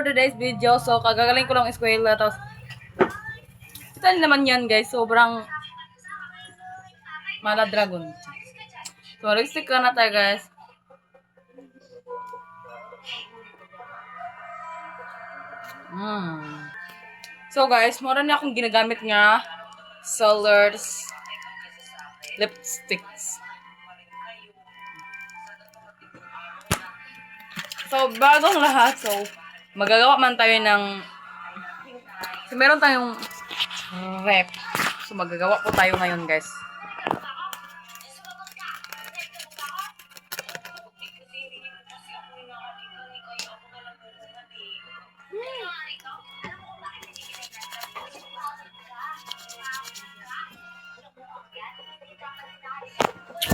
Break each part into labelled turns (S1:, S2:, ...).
S1: For today's video, so kagagaling ko lang eskwela, tapos kita niyo naman yan guys, sobrang mala dragon. So lipstick ka na tayo guys. So guys, mura na akong ginagamit nga Sellers lipsticks. So bagong lahat, so magagawa man tayo ng so, meron tayong rep. So magagawa po tayo ngayon guys.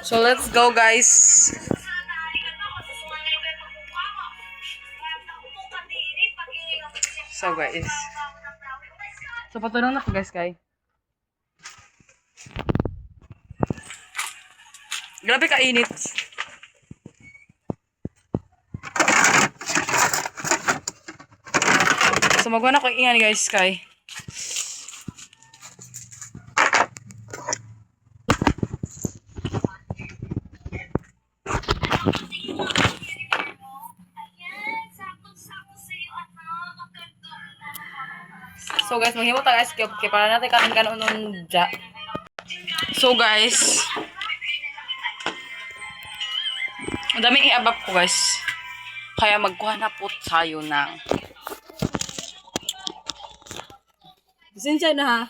S1: So let's go guys. So guys. So patulong na po guys kay. Grabe ka init. So magwana ko ingani guys kay. So guys, maghimo ta guys kay para natin kanon ja. So guys, ang daming iabak ko guys. Kaya magkuha na po tayo ng Sinsya na ha.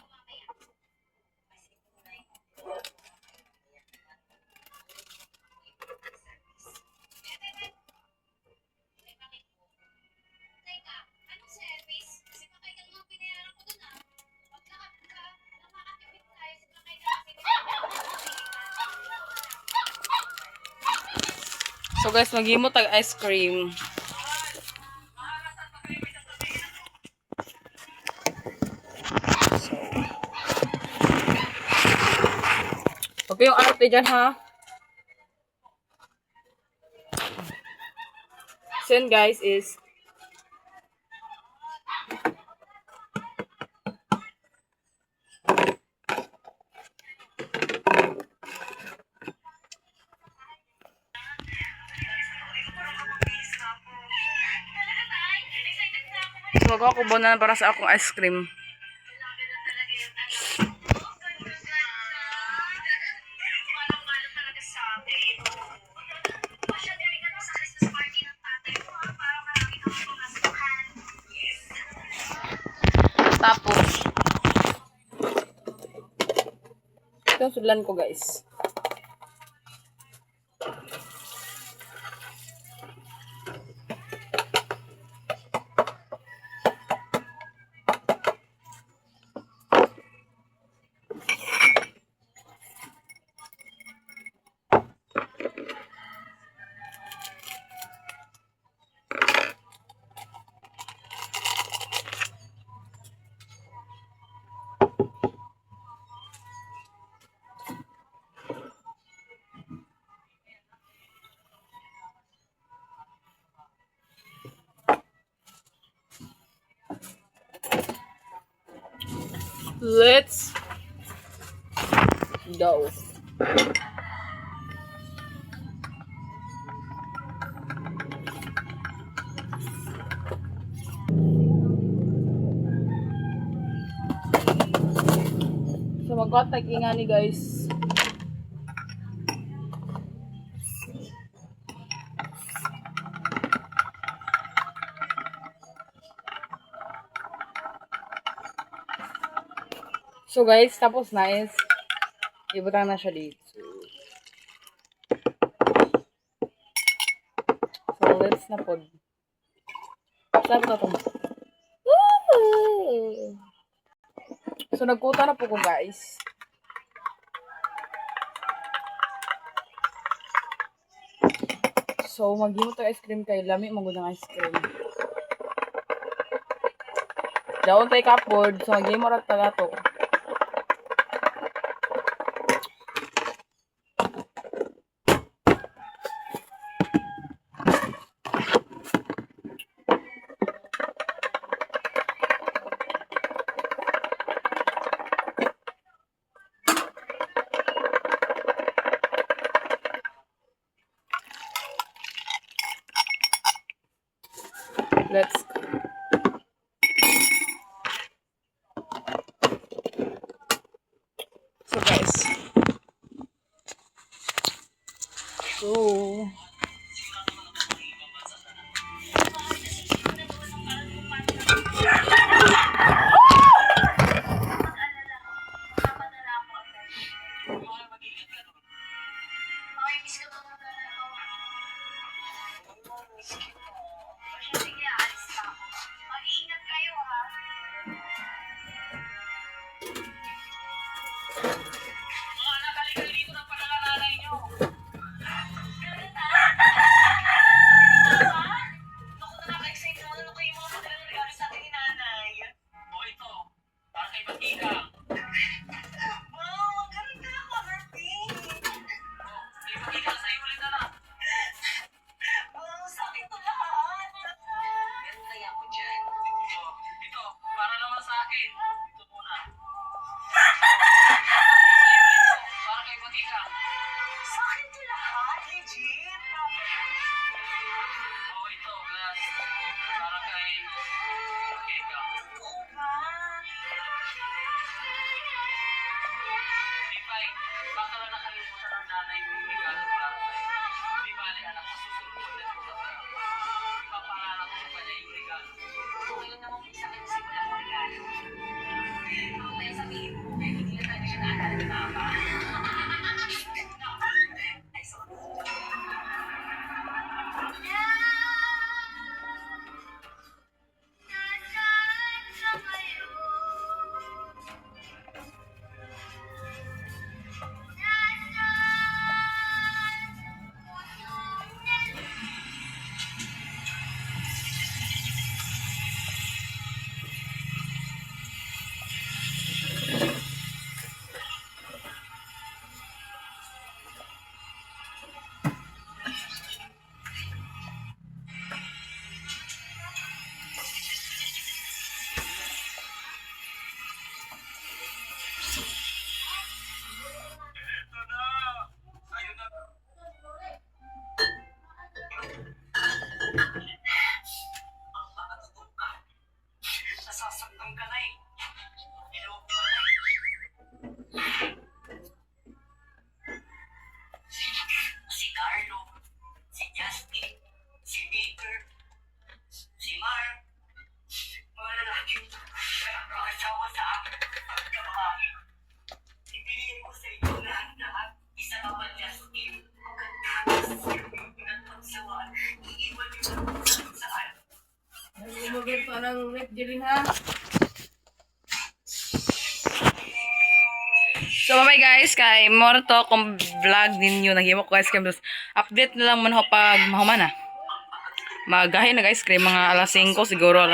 S1: So guys, maghimo tag ice cream. Okay yung arte dyan ha. So yun guys is so ako na para sa akong ice cream. Tapos ito sudlan ko guys. Let's go. So mag-contact ingani guys. So guys, tapos na is ibutang na siya dito. So let's na pod. Sabi na ito. So nagkuta na po ko guys. So maghimo tayo ice cream kay lami magudang ice cream. Daon tayo cupboard. So maghimo ra taga to. Let's go. So guys. So So, bye guys, kay more to kung vlog ninyo. Naghimo ko guys, kay update na lang man ho pag mahuman na. Magahin na guys, kay mga alas 5 siguro.